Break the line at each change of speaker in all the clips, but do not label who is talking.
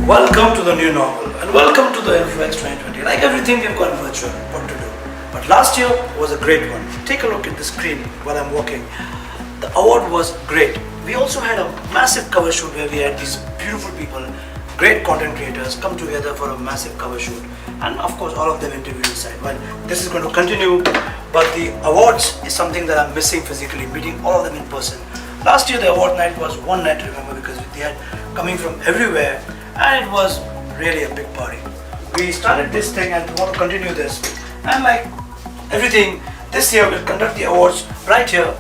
Welcome to the new normal and welcome to the Influence 2020. Like everything, we've gone virtual. What to do? But last year was a great one. Take a look at the screen while I'm walking. The award was great. We also had a massive cover shoot where we had these beautiful people, great content creators come together for a massive cover shoot. And of course, all of them interviewed inside. Well, this is going to continue, but the awards is something that I'm missing physically, meeting all of them in person. Last year, the award night was one night, remember, because they had coming from everywhere. And it was really a big party. We started this thing and we want to continue this. And like everything, this year we'll conduct the awards right here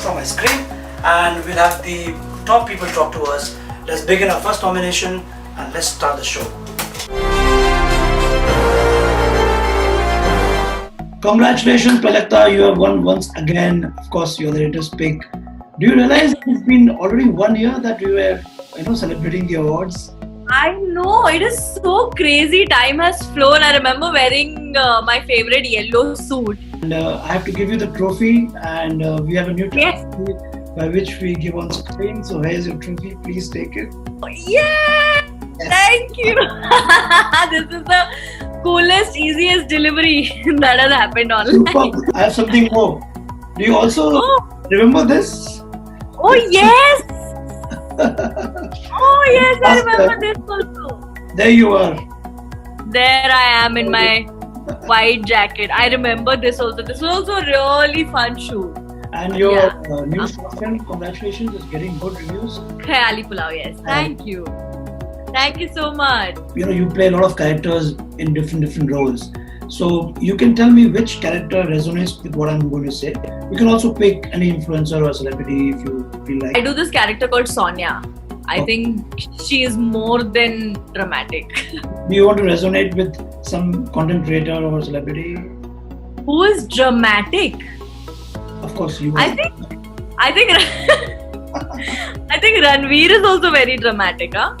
from my screen and we'll have the top people talk to us. Let's begin our first nomination and let's start the show. Congratulations, Palakta, you have won once again. Of course, you're the latest pick. Do you realize it's been already 1 year that we were celebrating the awards?
I know, it is so crazy. Time has flown. I remember wearing my favorite yellow suit.
And I have to give you the trophy, and we have a new trophy
Yes.
by which we give on screen. So here's your trophy, please take it.
Yeah! Thank you! This is the coolest, easiest delivery that has happened online.
Super. I have something more. Do you also remember this?
Oh yes! Oh yes, I remember this also.
There you are.
There I am in my white jacket. I remember this also. This was also a really fun shoot.
And your new short film, congratulations, is getting good reviews.
Khayali Pulao, yes. Thank you. Thank you so much.
You play a lot of characters in different roles. So you can tell me which character resonates with what I'm going to say. You can also pick any influencer or celebrity if you feel like.
I do this character called Sonia. I think she is more than dramatic.
Do you want to resonate with some content creator or celebrity?
Who is dramatic?
Of course, you.
I think I think Ranveer is also very dramatic, huh?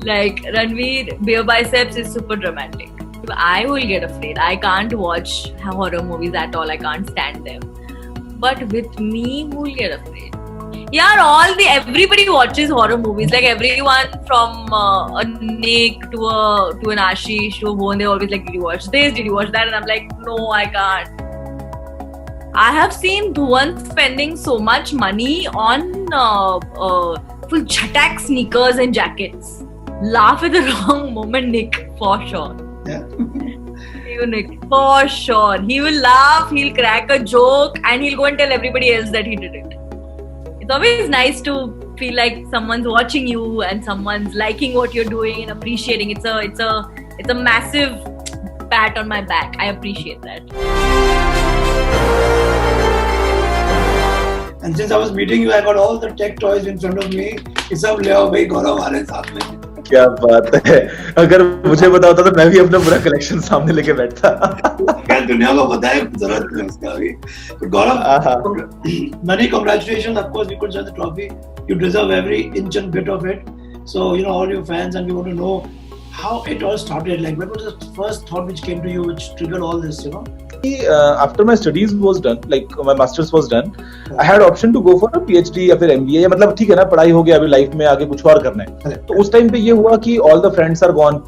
Like Ranveer, bare biceps is super dramatic. I will get afraid. I can't watch horror movies at all. I can't stand them. But with me, who will get afraid? Yeah, everybody watches horror movies. Like everyone from a Nick to an Ashish to a Bhuvan, they always like, did you watch this? Did you watch that? And I'm like, no, I can't. I have seen Bhuvan spending so much money on full chatak sneakers and jackets. Laugh at the wrong moment, Nick, for sure.
Yeah.
You, Nick, for sure. He will laugh, he'll crack a joke, and he'll go and tell everybody else that he did it. It's always nice to feel like someone's watching you and someone's liking what you're doing and appreciating. It's a massive pat on my back. I appreciate that.
And since I was meeting you, I got all the tech toys in front of me. It's सब ले आओ भाई गौरव हमारे साथ में.
क्या बात है. अगर मुझे पता होता तो मैं भी अपना पूरा कलेक्शन सामने लेके बैठता.
क्या दुनिया को पता है जरूरत नहीं उसका अभी. But Gaurav, many congratulations. Of course, we could send the trophy. You deserve every inch and bit of it. So all your fans, and we want to know how it all started. Like, what was the first thought which came to you, which triggered all this?
After my studies was done, like my masters was done, I had option to go for a PhD या फिर MBA. या मतलब ठीक है ना, पढ़ाई हो गया, अभी लाइफ में आगे कुछ और करना है. तो उस टाइम पे ये हुआ कि all the friends are gone.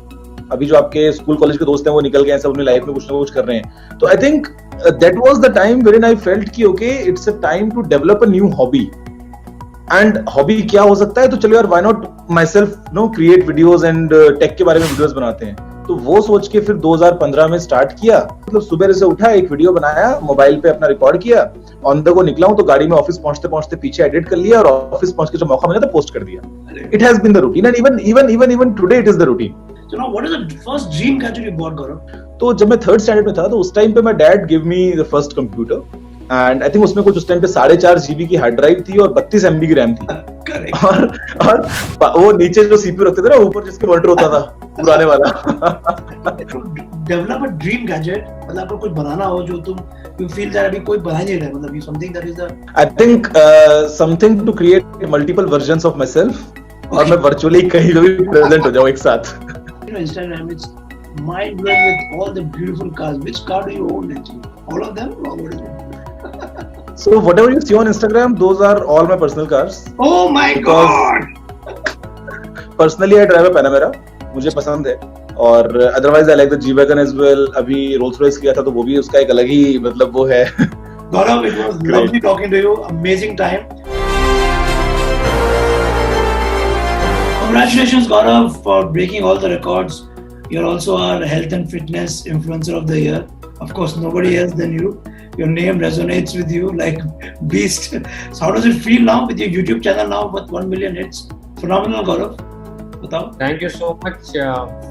अभी जो आपके स्कूल कॉलेज के दोस्त हैं वो निकल गए हैं, सब अपनी लाइफ में कुछ ना कुछ कर रहे हैं. तो I think that was the time wherein I felt कि okay, it's a time to develop a new hobby. And hobby क्या हो सकता है? तो चलो यार, why not myself create videos and tech के बारे में videos बनाते हैं. तो वो सोच के फिर 2015 में स्टार्ट किया. मतलब सुबह से उठा, एक वीडियो बनाया, मोबाइल पे अपना रिकॉर्ड किया, ऑन द गो निकला हूं तो गाड़ी में ऑफिस पहुंचते पहुंचते पीछे एडिट कर लिया और ऑफिस पहुंच के जब मौका मिला तो पोस्ट कर दिया. It has been the routine and even today it is the routine.
So now, what is the first dream gadget you bought, Gaurav?
तो जब मैं 3rd स्टैंडर्ड में था तो उस टाइम पे my dad give me the first computer and I think उसमें कुछ उस टाइम पे 4.5 GB की हार्ड ड्राइव थी और 32 MB की रैम थी. और वो नीचे जो सीपीयू रखते थे ना, ऊपर जिसके मॉनिटर होता था पुराने वाला.
डेवलप अ ड्रीम गैजेट, मतलब आपको कुछ बनाना हो जो तुम you feel that अभी कोई बना नहीं रहा है, मतलब something that is a
I think something to create multiple versions of myself और मैं virtually कहीं भी present हो जाऊं एक साथ.
Instagram, it's mind blowing with all the beautiful cars. Which car do you own actually? All of them, or what is it?
So whatever you see on Instagram, those are all my personal cars.
Oh my God!
Personally, I drive a Panamera. मुझे पसंद है. और otherwise I like the G Wagon as well. अभी Rolls Royce किया था तो वो भी उसका एक अलग ही मतलब वो है.
Gaurav, it was lovely talking to you. Amazing time. Congratulations, Gaurav, for breaking all the records. You're also our health and fitness influencer of the year. Of course, nobody else than you. Your name resonates with you like beast. So how does it feel now with your YouTube channel now with 1 million hits? Phenomenal, Gaurav.
Thank you so much.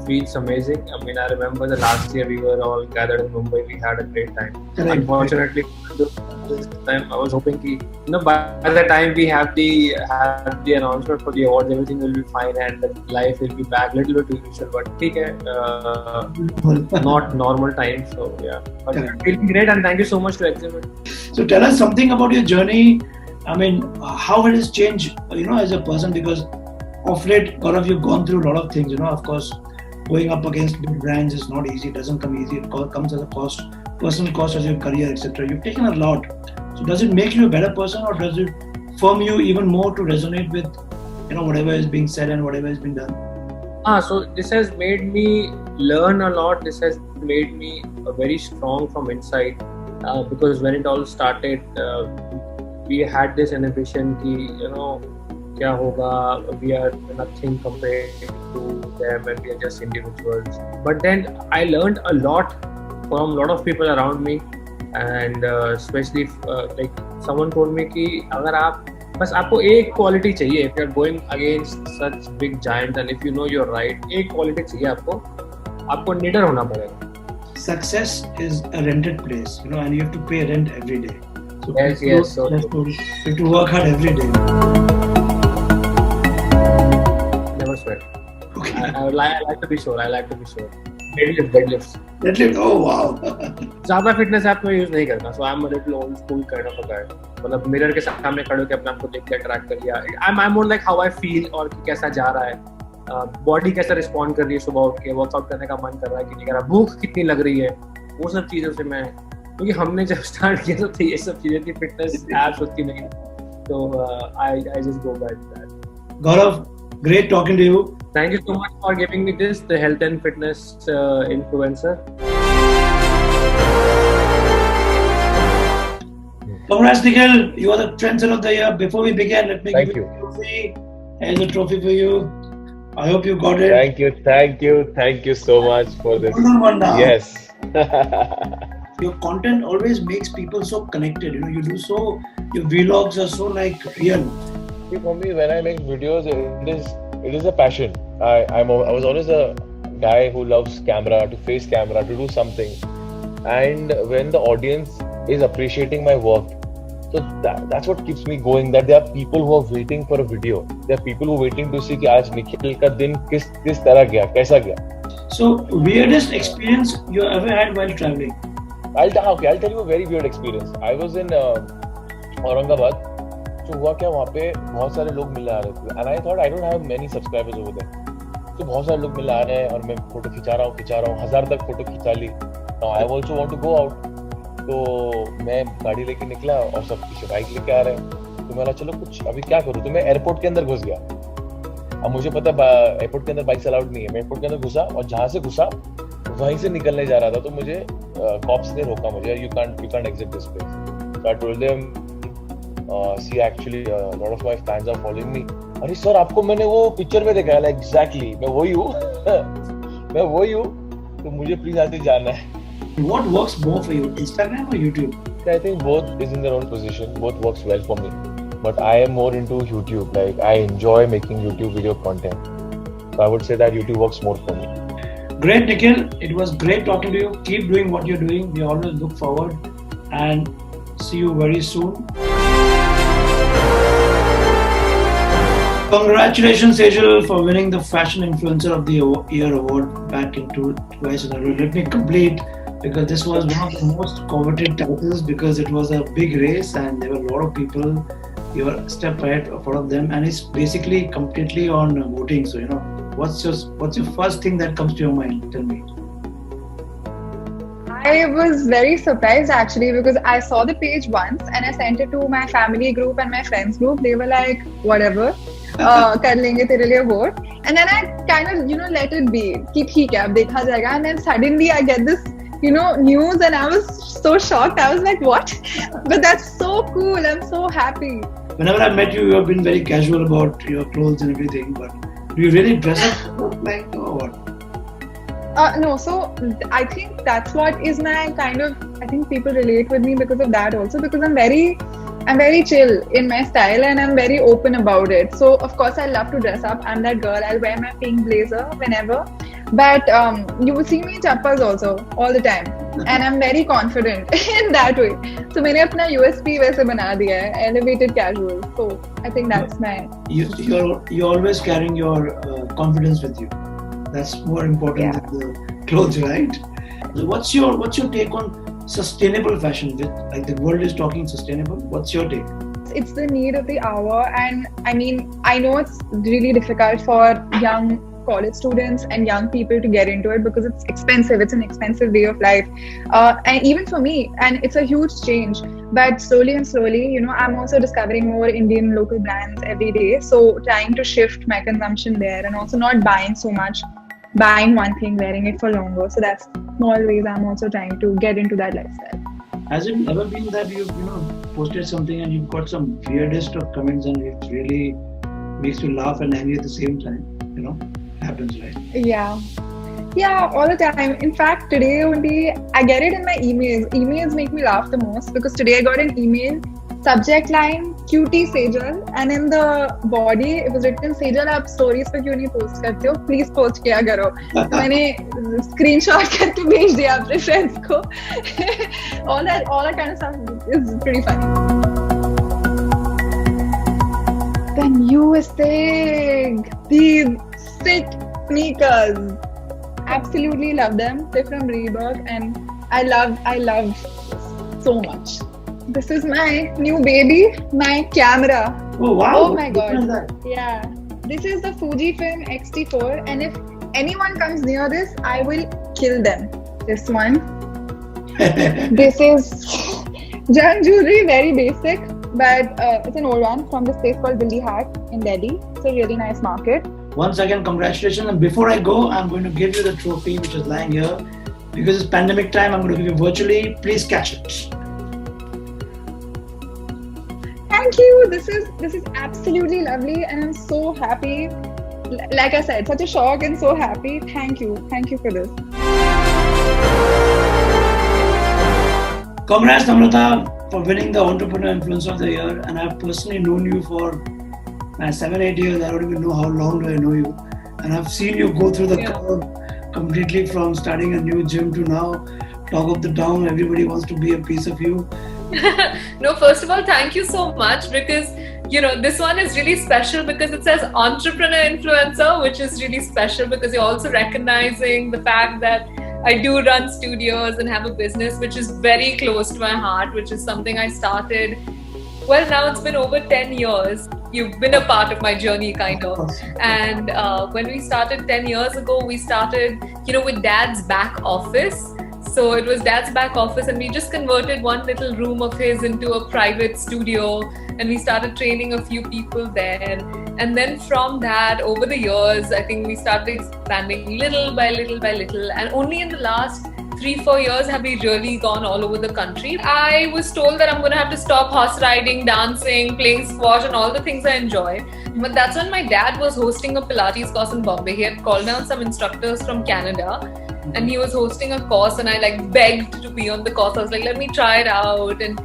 Feels amazing. I mean, I remember the last year we were all gathered in Mumbai. We had a great time.
Correct.
Unfortunately, this time I was hoping that by the time we have the announcement for the awards, everything will be fine and the life will be back little bit usual. But okay, not normal time. So yeah, but feeling great and thank you so much to Exhibit.
So tell us something about your journey. I mean, how it has changed, as a person, because of late, Gaurav, you've gone through a lot of things, of course, going up against big brands is not easy, it doesn't come easy, it comes as a cost, personal cost as your career, etc. You've taken a lot. So does it make you a better person or does it firm you even more to resonate with, whatever is being said and whatever is being done?
So this has made me learn a lot, this has made me very strong from inside because when it all started, we had this inhibition ki, क्या होगा, we are nothing compared to them and we are just individuals. But then I learned a lot from a lot of people around me and especially like someone told me कि अगर आप बस आपको एक quality चाहिए, if you are going against such big giants and if you know you're right, एक quality चाहिए आपको निडर होना पड़ेगा.
Success is a rented place, and you have to pay rent every day. So
yes. So
you have to work hard every day.
Never sweat.
Okay.
I like to be sure. Deadlifts.
Deadlift. Oh wow.
ज़्यादा fitness app में use नहीं करता. So I'm a little old school kind of a guy. मतलब mirror के सामने खड़े होकर अपने आप को देख के track कर लिया. I'm more like how I feel और कैसा जा रहा है. Body कैसा respond कर रही है सुबह उठ के, workout करने का मन कर रहा है कि नहीं कर रहा, भूख कितनी लग रही है, वो सब चीज़ों से मैं, क्योंकि हमने जब start किया तो ये सब चीज़ें थी, fitness apps होती नहीं. So I just go by that.
Gaurav, great talking to you.
Thank you so much for giving me this, the health and fitness influencer.
Congrats, Nikhil. You are the trendsetter of the year. Before we begin, let me
Thank
give you
you.
a trophy. Here's a trophy for you. I hope you got it.
Thank you so much for this.
One now.
Yes.
Your content always makes people so connected. Your vlogs are so real.
For me, when I make videos, it is a passion. I was always a guy who loves camera, to face camera, to do something. And when the audience is appreciating my work, so that's what keeps me going. That there are people who are waiting for a video. There are people who are waiting to see कि आज निखिल का दिन किस तरह गया, कैसा गया.
So weirdest experience you ever had while traveling?
I'll tell you a very weird experience. I was in Aurangabad. तो हुआ क्या, वहाँ पे बहुत सारे लोग मिलने आ रहे थे and I thought I don't have many subscribers over there. तो बहुत सारे लोग मिलने आ रहे हैं और मैं फोटो खिंचा रहा हूँ 1000 तक फोटो खिंचा ली. Now I also want to go out. तो मैं गाड़ी लेके निकला और सब पीछे बाइक लेके आ रहे हैं. तो मैं चलो कुछ अभी क्या करूँ, तो मैं एयरपोर्ट के अंदर घुस गया. अब मुझे पता एयरपोर्ट के अंदर बाइक अलाउड नहीं है. मैं एयरपोर्ट के अंदर घुसा और जहाँ से घुसा वहीं से निकलने जा रहा था. तो मुझे कॉप्स ने रोका मुझे, you can't exit this place. So I told them, see actually a lot of my fans are following me. अरे सर आपको मैंने वो पिक्चर में देखा है. Exactly, मैं वही हूँ. तो मुझे प्लीज आज जाना है.
What works more for you, Instagram or YouTube?
I think both is in their own position. Both works well for me. But I am more into YouTube. I enjoy making YouTube video content. So I would say that YouTube works more for me.
Great, Nikhil. It was great talking to you. Keep doing what you're doing. We always look forward and see you very soon. Congratulations, Sejal, for winning the Fashion Influencer of the Year award back in twice in a row. Let me complete, because this was one of the most coveted titles because it was a big race and there were a lot of people. You were a step ahead of all of them, and it's basically completely on voting. So what's your first thing that comes to your mind? Tell me.
I was very surprised actually because I saw the page once and I sent it to my family group and my friends group. They were like, whatever, कर लेंगे तेरे लिए vote. And then I kind of, let it be. Ki theek hai, ab dekha jayega. And then suddenly I get this, news, and I was so shocked. I was like, what? But that's so cool. I'm so happy.
Whenever I met you, you have been very casual about your clothes and everything. But do you really dress up like or what?
No, so I think that's what is my kind of, I think people relate with me because of that also, because I'm very chill in my style and I'm very open about it. So of course I love to dress up. I'm that girl. I'll wear my pink blazer whenever. But you will see me in chappas also all the time. And I'm very confident in that way. So मैंने अपना USP वैसे बना दिया है, elevated casual. So I think that's my...
You're always carrying your confidence with you. That's more important than the clothes, right? So what's your take on sustainable fashion? Like the world is talking sustainable. What's your take?
It's the need of the hour, and I mean, I know it's really difficult for young college students and young people to get into it because it's expensive. It's an expensive way of life, and even for me, and it's a huge change. But slowly and slowly, I'm also discovering more Indian local brands every day. So trying to shift my consumption there, and also not buying so much. Buying one thing, wearing it for longer. So that's small ways I'm also trying to get into that lifestyle.
Has it ever been that you've posted something and you've got some weirdest of comments and it really makes you laugh and angry at the same time? Happens, right?
Yeah, all the time. In fact, today only I get it in my emails. Emails make me laugh the most because today I got an email, subject line cutie Sejal, and in the body it was written, Sejal आप stories पे क्यों नहीं post करते हो, please post किया करो. तो मैंने screenshot करके भेज दिया अपने friends को. all that kind of stuff is pretty funny. The newest thing, these sick sneakers, absolutely love them. They're from Reebok and I love so much. This is my new baby, my camera.
Oh wow!
Oh my god! Yeah, this is the Fujifilm X-T4, and if anyone comes near this, I will kill them. This one. This is junk jewelry, very basic, but it's an old one from this place called Billy Hat in Delhi. It's a really nice market.
Once again, congratulations! And before I go, I'm going to give you the trophy which is lying here. Because it's pandemic time, I'm going to give you virtually. Please catch it.
Thank you. This is absolutely lovely, and I'm so happy. Like I said, such a shock and so happy. Thank you for this.
Congrats, Namrata, for winning the Entrepreneur Influencer of the Year. And I've personally known you for 7-8 years. I don't even know how long do I know you. And I've seen you go through the curve completely from starting a new gym to now talk of the town. Everybody wants to be a piece of you.
No, first of all, thank you so much because this one is really special because it says entrepreneur influencer, which is really special because you're also recognizing the fact that I do run studios and have a business which is very close to my heart, which is something I started. Well, now it's been over 10 years. You've been a part of my journey, kind of. And when we started 10 years ago, we started, with Dad's back office. So it was Dad's back office, and we just converted one little room of his into a private studio, and we started training a few people there. And then from that, over the years, I think we started expanding little by little by little. And only in the last 3-4 years have we really gone all over the country. I was told that I'm going to have to stop horse riding, dancing, playing squash, and all the things I enjoy. But that's when my dad was hosting a Pilates course in Bombay. He had called down some instructors from Canada. And he was hosting a course, and I begged to be on the course. I was like, let me try it out, and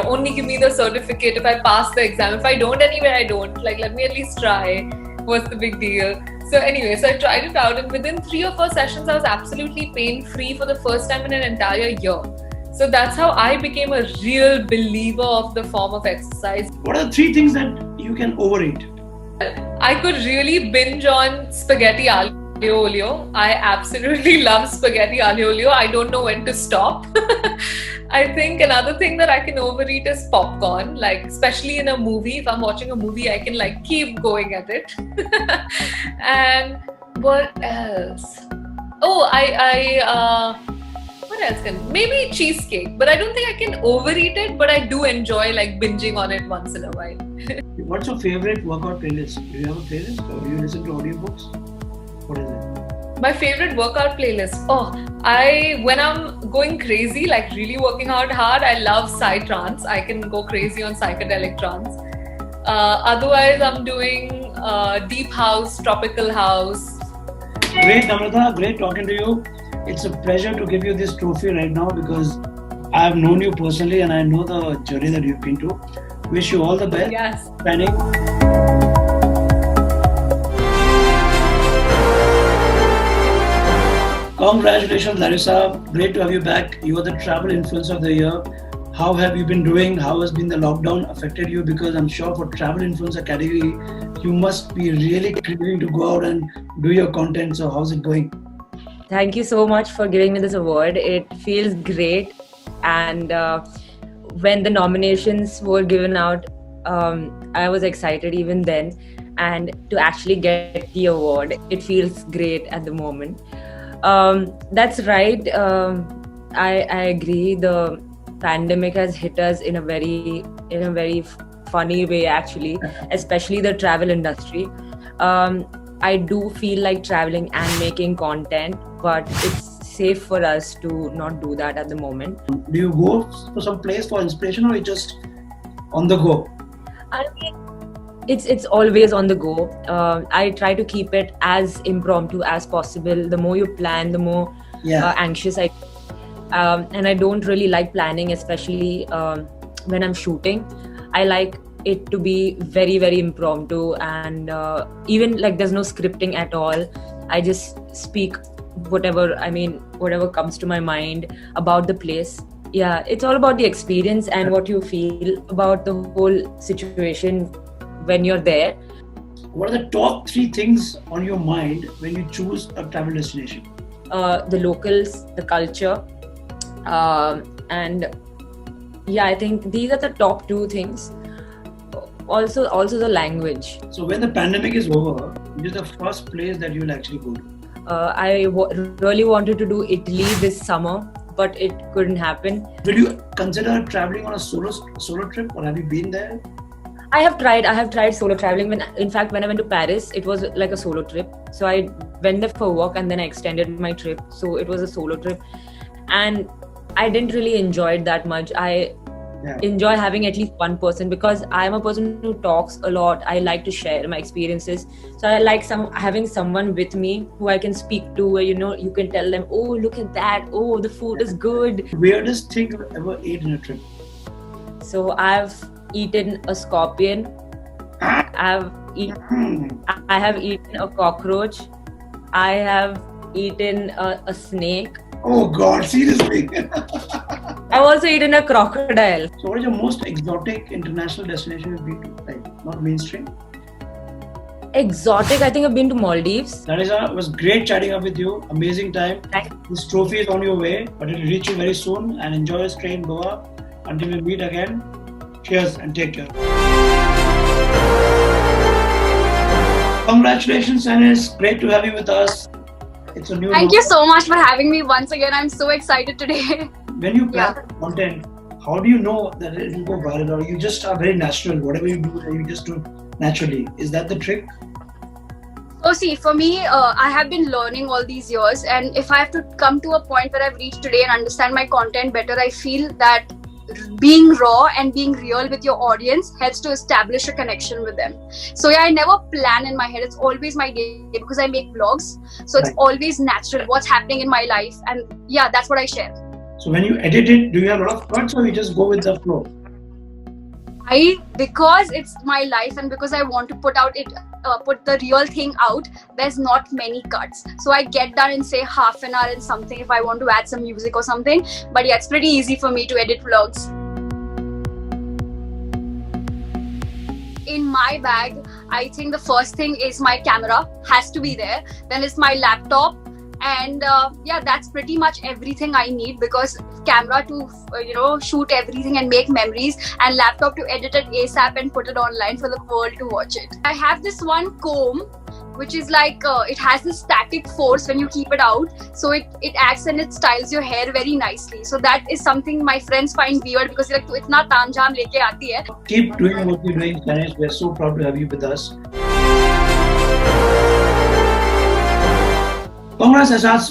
only give me the certificate if I pass the exam. If I don't, anyway, I don't. Let me at least try. What's the big deal? So anyway, so I tried it out, and within 3 or 4 sessions, I was absolutely pain-free for the first time in an entire year. So that's how I became a real believer of the form of exercise.
What are the 3 things that you can overeat?
I could really binge on spaghetti aglio olio. I absolutely love spaghetti aglio olio. I don't know when to stop. I think another thing that I can overeat is popcorn, especially in a movie. If I'm watching a movie, I can keep going at it. And what else? Oh, what else maybe cheesecake, but I don't think I can overeat it, but I do enjoy binging on it once in a while.
What's your favorite workout playlist? Do you have a playlist or do you listen to audiobooks? What is it?
My favorite workout playlist. When I'm going crazy, like really working out hard, I love psytrance. I can go crazy on psychedelic trance. Otherwise, I'm doing deep house, tropical house.
Great, Namrata. Great talking to you. It's a pleasure to give you this trophy right now because I have known you personally and I know the journey that you've been to. Wish you all the best.
Yes.
Planning. Congratulations, Larissa. Great to have you back. You are the travel influencer of the year. How have you been doing? How has been the lockdown affected you? Because I'm sure for travel influencer category, you must be really craving to go out and do your content. So how's it going?
Thank you so much for giving me this award. It feels great. And when the nominations were given out, I was excited even then. And to actually get the award, it feels great at the moment. That's right. I agree. The pandemic has hit us in a very funny way, actually, especially the travel industry. I do feel like traveling and making content, but it's safe for us to not do that at the moment.
Do you go to some place for inspiration or you just on the go?
I mean, it's always on the go. I try to keep it as impromptu as possible. The more you plan, the more anxious I get. And I don't really like planning, especially when I'm shooting. I like it to be very, very impromptu and even like there's no scripting at all. I just speak whatever comes to my mind about the place. Yeah, it's all about the experience and what you feel about the whole situation when you're there.
What are the top 3 things on your mind when you choose a travel destination?
The locals, the culture, and yeah, I think these are the top 2 things. Also the language.
So when the pandemic is over, which is the first place that you will actually go to?
I really wanted to do Italy this summer, but it couldn't happen.
Will you consider traveling on a solo trip, or have you been there?
I have tried solo traveling. When I went to Paris, it was like a solo trip. So I went there for work and then I extended my trip. So it was a solo trip, and I didn't really enjoy it that much. I enjoy having at least one person because I am a person who talks a lot. I like to share my experiences. So I like having someone with me who I can speak to, where you can tell them, oh, look at that. Oh, the food is good.
Weirdest thing you ever ate in a trip?
So I've eaten a scorpion. I have eaten a cockroach. I have eaten a snake.
Oh God, seriously?
I've also eaten a crocodile.
So what is your most exotic international destination you've been to? Like, not mainstream?
Exotic, I think I've been to Maldives.
Larissa, it was great chatting up with you. Amazing time. This trophy is on your way, but it will reach you very soon. And enjoy your stay in Goa. Until we meet again, cheers and take care. Congratulations, Anis. Great to have you with us. It's a new
Thank you so much for having me once again. I'm so excited today.
When you plan content, how do you know that it will go viral, or you just are very natural? Whatever you do, you just do naturally. Is that the trick?
Oh, see, for me, I have been learning all these years, and if I have to come to a point where I've reached today and understand my content better, I feel that being raw and being real with your audience helps to establish a connection with them. So yeah, I never plan in my head. It's always my day because I make vlogs. So it's always natural what's happening in my life, and yeah, that's what I share.
So when you edit it, do you have a lot of cuts or you just go with the flow?
Because it's my life and because I want to put the real thing out, there's not many cuts. So I get done in say half an hour and something if I want to add some music or something. But yeah, it's pretty easy for me to edit vlogs. In my bag, I think the first thing is my camera, has to be there. Then it's my laptop. And yeah, that's pretty much everything I need, because camera to shoot everything and make memories, and laptop to edit it ASAP and put it online for the world to watch it. I have this one comb which is like it has this static force when you keep it out, so it acts and it styles your hair very nicely. So that is something my friends find weird because they're like, "Tu itna taam-jam leke aati hai."
Keep doing what you're doing, Ganesh. We're so proud to have you with us. Congrats, Asas.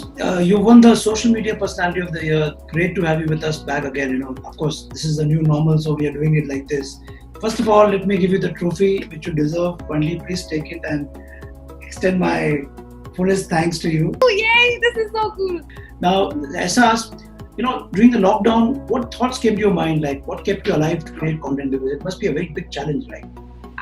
You won the Social Media Personality of the Year. Great to have you with us back again. You know, of course, this is the new normal, so we are doing it like this. First of all, let me give you the trophy which you deserve. Kindly, please take it and extend my fullest thanks to you.
Oh yay! This is so cool.
Now, Asas, you know, during the lockdown, what thoughts came to your mind? Like, what kept you alive to create content? Because it must be a very big challenge, right?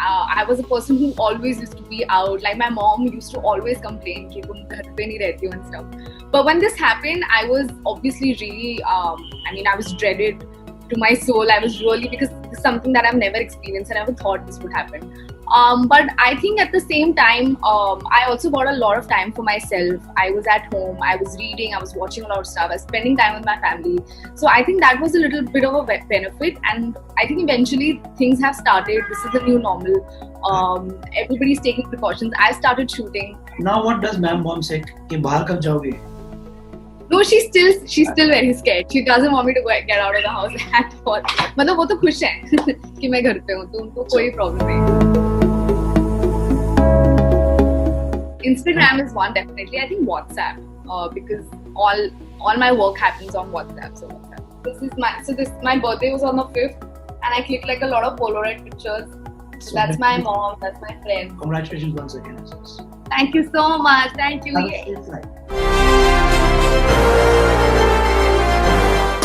I was a person who always used to be out. Like my mom used to always complain कि तुम घर पे नहीं रहती हो and stuff. But when this happened, I was obviously really, I was dreaded to my soul. I was really, because it's something that I've never experienced and I never thought this would happen. But I think at the same time, I also got a lot of time for myself. I was at home, I was reading, I was watching a lot of stuff, I was spending time with my family. So I think that was a little bit of a benefit, and I think eventually things have started. This is the new normal. Everybody's taking precautions. I started shooting.
Now, what does mom say? कि बाहर कब जाओगे?
No, she's still very scared. She doesn't want me to get out of the house at all. मतलब वो तो खुश है कि मैं घर पे हूँ, तो उनको कोई problem नहीं. Instagram is one, definitely. I think WhatsApp, because all my work happens on WhatsApp. So WhatsApp. My birthday was on the 5th, and I clicked like a lot of Polaroid pictures. So that's my mom, that's my friend.
Congratulations once again, Asas.
Thank you so much. Thank you.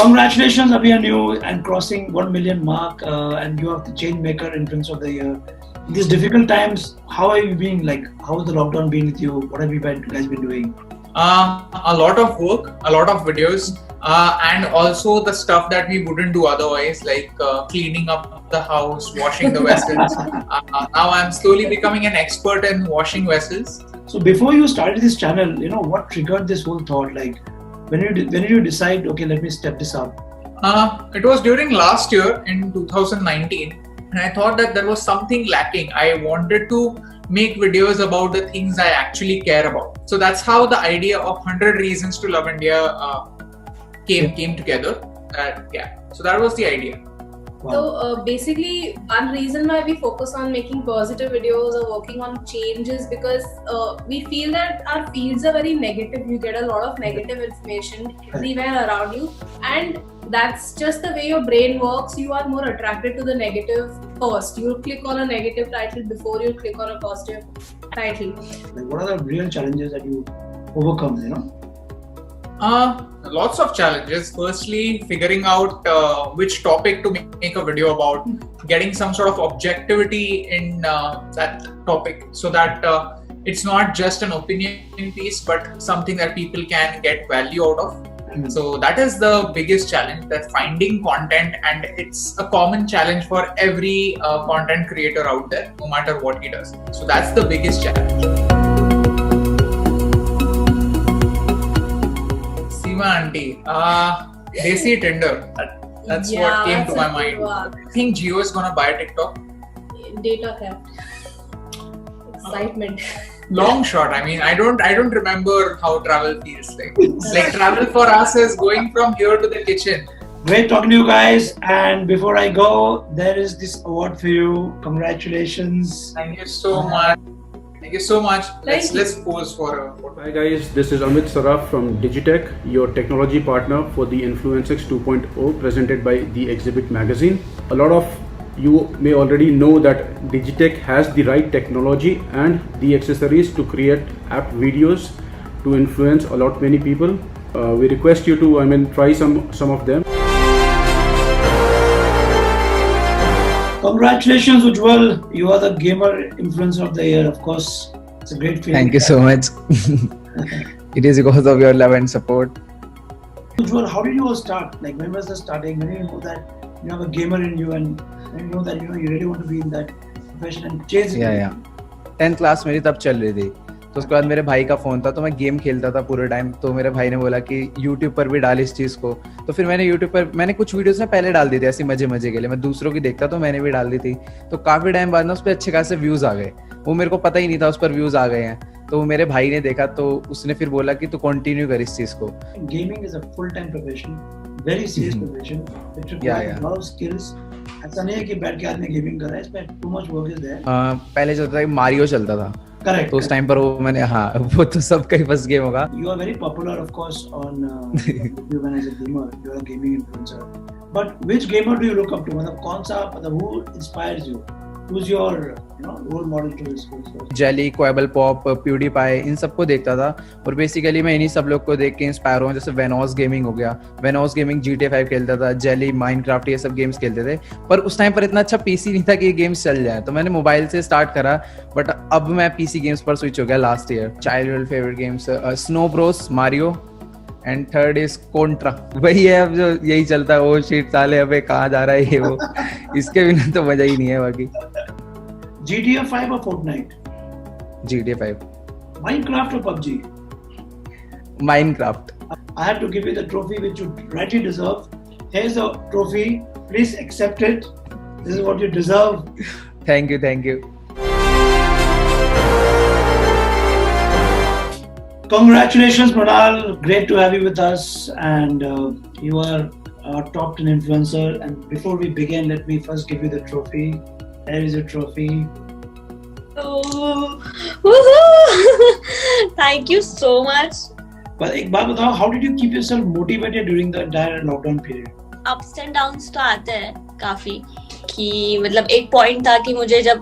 Congratulations, Abhiyan, you and crossing 1 million mark, and you are the change maker influencer of the year. In these difficult times, how are you being? Like, how has the lockdown been with you? What have you guys been doing?
A lot of work, a lot of videos, and also the stuff that we wouldn't do otherwise, like cleaning up the house, washing the vessels. Now I'm slowly becoming an expert in washing vessels.
So before you started this channel, you know, what triggered this whole thought? Like, when did you decide, okay, let me step this up?
It was during last year in 2019, and I thought that there was something lacking. I wanted to make videos about the things I actually care about. So that's how the idea of 100 Reasons to Love India came together. So that was the idea.
Wow. So basically, one reason why we focus on making positive videos or working on change is because we feel that our fields are very negative. You get a lot of negative information everywhere around you, and that's just the way your brain works. You are more attracted to the negative first. You'll click on a negative title before you click on a positive title.
Like, what are the real challenges that you overcome, you know?
Lots of challenges. Firstly, figuring out which topic to make a video about, getting some sort of objectivity in that topic, so that it's not just an opinion piece, but something that people can get value out of. So that is the biggest challenge, that finding content, and it's a common challenge for every content creator out there, no matter what he does. So that's the biggest challenge. Seema auntie, Desi Tinder. That's what came to my mind. I think Jio is gonna buy TikTok.
Data theft. Excitement.
Long shot. I mean, I don't remember how travel feels like. Like, travel for us is going from here to the kitchen.
Great talking to you guys. And before I go, there is this award for you. Congratulations.
Thank you so much. Thank you so much. Let's pose for a photo.
Hi guys, this is Amit Saraf from Digitech, your technology partner for the InfluenceX 2.0 presented by The Exhibit magazine. A lot of you may already know that Digitech has the right technology and the accessories to create app videos to influence a lot many people. We request you to try some of them.
Congratulations, Ujjwal. You are the gamer influencer of the year. Of course, it's a great feeling.
Thank you so much. It is because of your love and support.
Ujjwal, how did you all start? Like, when was the starting? When did you know that you have a gamer in you, and when you know that you really want to be in that profession and chase it?
Yeah. 10th class मेरी तब चल रही थी, तो उसके बाद मेरे भाई का फोन था, तो मैं गेम खेलता था पूरे टाइम. तो मेरे भाई ने बोला कि YouTube पर भी डाल इस चीज को. तो फिर मैंने YouTube पर कुछ वीडियोस ना पहले डाल दी थी ऐसे मजे के लिए. मैं दूसरों की देखता तो मैंने भी डाल दी थी. तो काफी टाइम बाद ना उस पर अच्छे खासे व्यूज आ गए. वो मेरे को पता ही नहीं था उस पर व्यूज आ गए हैं, तो मेरे भाई ने देखा तो उसने फिर बोला कि तू कंटिन्यू कर इस चीज को।
Gaming is a full-time profession, very serious profession. It requires a lot of skills. ऐसा नहीं है कि बैठ के आदमी गेमिंग कर रहा है, इसमें too much work is there.
पहले चलता था मारियो चलता था,
Correct.
तो उस टाइम पर वो मैंने वो तो सबका ही फर्स्ट गेम होगा।
You are very popular, of course, on YouTube and as a gamer. You are a gaming influencer. But which gamer do you look up to? मतलब कौन सा, मतलब who inspires you? Who's your role model to this?
Jelly, Kwebbelkop, PewDiePie, इन सबको देखता था और basically मैं इन्हीं सब लोग को देख के इंस्पायर हुआ। जैसे वेनोस गेमिंग हो गया, वेनोस गेमिंग GTA 5 खेलता था, जेली, माइनक्राफ्ट, ये सब गेम्स खेलते थे। पर उस टाइम पर इतना अच्छा पीसी नहीं था कि ये गेम्स चल जाए, तो मैंने मोबाइल से स्टार्ट करा, बट अब मैं पीसी गेम्स पर स्विच हो गया last year. Childhood favourite games snow Bros, Mario, and third is Contra. वही है अब जो यही चलता है। ओ शिट साले अबे कहाँ जा रहा है ये वो, इसके बिना तो मजा ही नहीं है। बाकी
GTA 5 or Fortnite?
GTA 5.
Minecraft or PUBG?
Minecraft.
I have to give you the trophy which you rightly deserve. Here's the trophy. Please accept it. This is what you deserve.
Thank you, thank you.
Congratulations, Mrinal. Great to have you with us. And you are our top 10 influencer. And before we begin, let me first give you the trophy. There is a trophy.
Oh, woohoo! Thank you so much.
But एक बात बताओ, how did you keep yourself motivated during the entire lockdown period?
Ups and downs तो आते हैं काफी, कि मतलब एक पॉइंट था कि मुझे जब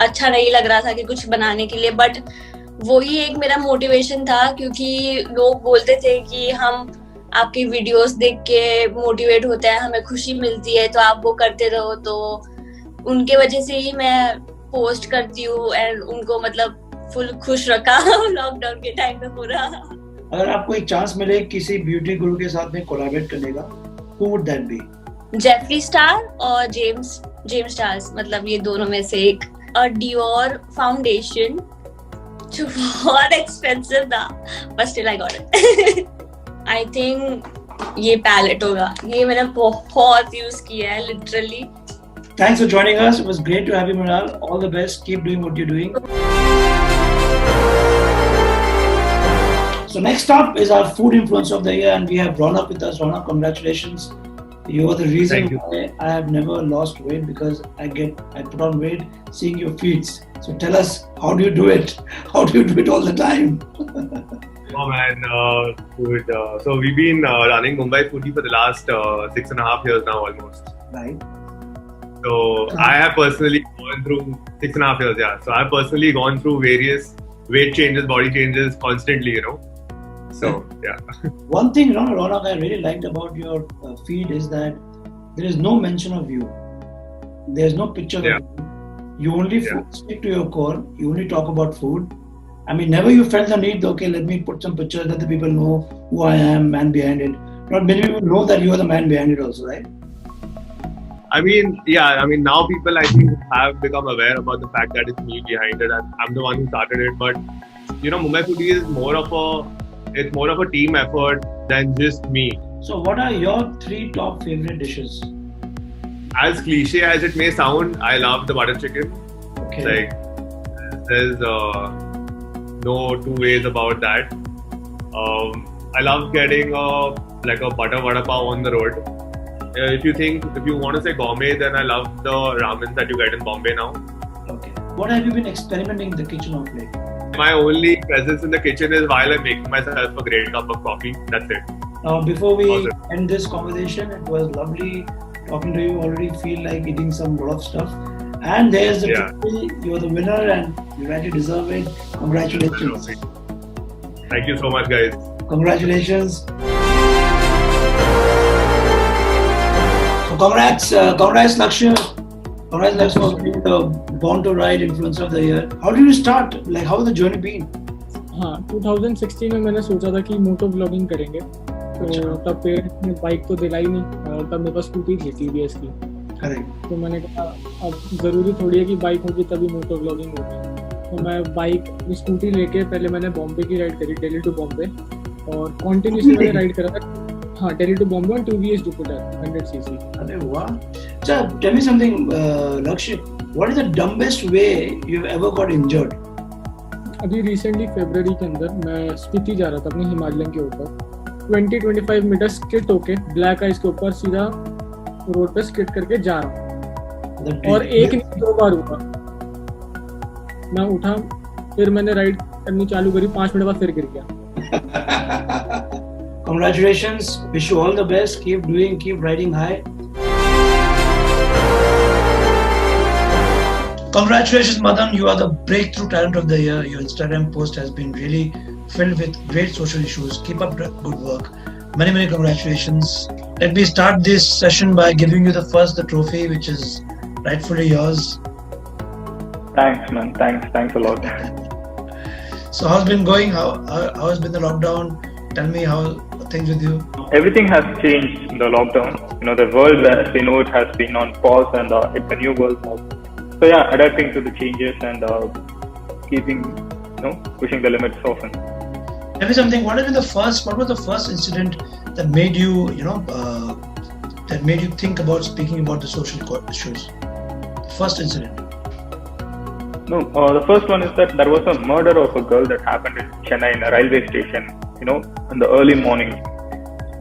अच्छा नहीं लग रहा था कि कुछ बनाने के लिए, बट वही एक मेरा मोटिवेशन था, क्योंकि लोग बोलते थे कि हम आपकी वीडियोस देख के मोटिवेट होते हैं, हमें खुशी मिलती है, तो आप वो करते रहो। तो उनके वजह से ही मैं पोस्ट करती हूँ एंड उनको मतलब फुल खुश रखा लॉकडाउन के टाइम में पूरा।
अगर आपको एक चांस मिले किसी ब्यूटी गुरु के साथ में कोलैबोरेट करने का, who would that be?
Jeffrey star और जेम्स स्टार्स, मतलब ये दोनों में से एक। और डियोर फाउंडेशन जो बहुत एक्सपेंसिव था, but still I got it. I think ये पैलेट होगा, ये मैंने बहुत यूज किया है literally.
Thanks for joining us. It was great to have you, Mrinal. All the best. Keep doing what you're doing. So next up is our food influencer of the year, and we have Ronak with us. Ronak, congratulations. You are the reason why I have never lost weight, because I put on weight seeing your feeds. So tell us, how do you do it? How do you do it all the time?
Oh man, good. So we've been running Mumbai Foodie for the last 6.5 years now almost.
Right.
So I have personally gone through 6.5 years, yeah. So I've personally gone through various weight changes, body changes constantly, you know. So yeah.
One thing, Ronak, I really liked about your feed is that there is no mention of you. There's no picture of you. You only stick to your core. You only talk about food. I mean, never you felt the need, okay, let me put some pictures that the people know who I am, man behind it. Not many people know that you are the man behind it also, right?
I mean, now people I think have become aware about the fact that it's me behind it, and I'm the one who started it. But Mumbai Foodie is more of a team effort than just me.
So what are your 3 top favorite dishes?
As cliche as it may sound, I love the butter chicken.
Okay.
Like, there's no two ways about that. I love getting a butter vada pav on the road. If you want to say gourmet, then I love the ramen that you get in Bombay now.
Okay. What have you been experimenting in the kitchen of late?
My only presence in the kitchen is while I'm making myself a great cup of coffee. That's it.
Before we end this conversation, it was lovely talking to you. Already feel like eating some lot of stuff. And there's the trophy. You're the winner and you rightly deserve it. Congratulations.
Thank you so much, guys.
Congratulations. Congrats Lakshya. Congrats for being the Born to Ride Influencer of the Year. How did you start? Like, how has the journey been?
हाँ, 2016 में मैंने सोचा था कि मोटो blogging करेंगे, तो तब पे बाइक तो दिलाई नहीं, और तब मेरे पास स्कूटी थी TVS की।
करेक्ट।
तो मैंने कहा अब जरूरी थोड़ी है कि बाइक होगी तभी मोटो ब्लॉगिंग होगी, तो मैं स्कूटी लेके पहले मैंने बॉम्बे की राइड करी, दिल्ली टू बॉम्बे, और कॉन्टिन्यूसली मैंने राइड करा था। हाँ, दिल्ली टू बॉम्बे और TVS Jupiter 100cc।
अरे वाह! अच्छा, tell me something, Lakshya. What is the dumbest way you've ever got injured?
अभी रिसेंटली फरवरी के अंदर मैं स्पीति जा रहा था अपनी हिमालयन के ऊपर 20-25 मीटर स्किट होके ब्लैक आइस के ऊपर सीधा रोड पे स्किट करके जा रहा हूँ और एक नहीं 2 बार हुआ। मैं उठा, फिर मैंने राइड करनी चालू करी, 5 मिनट बाद फिर गिर गया।
Congratulations, wish you all the best, keep riding high. Congratulations, Madan. You are the breakthrough talent of the year. Your Instagram post has been really filled with great social issues. Keep up the good work. Many, many congratulations. Let me start this session by giving you the trophy, which is rightfully yours.
Thanks, man. Thanks a lot.
So, how's been going? How has been the lockdown? Tell me how things with you.
Everything has changed in the lockdown. The world as we know it has been on pause, and it's a new world now. So yeah, adapting to the changes and keeping, pushing the limits often.
Tell me something. What was the first incident that made you, that made you think about speaking about the social issues? The first incident.
No, the first one is that there was a murder of a girl that happened in Chennai in a railway station, in the early morning.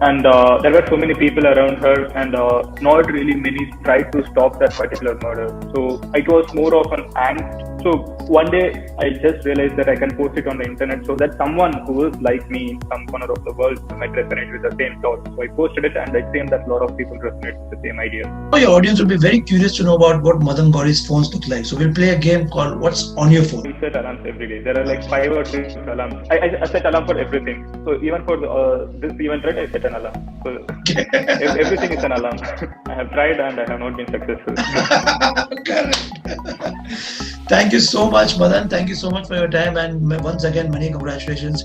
And there were so many people around her, and not really many tried to stop that particular murder. So it was more of an angst. So one day I just realized that I can post it on the internet so that someone who is like me in some corner of the world might resonate with the same thoughts. So I posted it, and it seemed that a lot of people resonate with the same idea.
Your audience will be very curious to know about what Madan Gauri's phones look like. So we'll play a game called What's on Your Phone.
We set alarms every day. There are like 5 or 6 alarms. I set alarm for everything. So even for this event, right, I set an alarm. So everything is an alarm. I have tried and I have not been successful.
Thank you so much, Madan. Thank you so much for your time, and once again, many congratulations.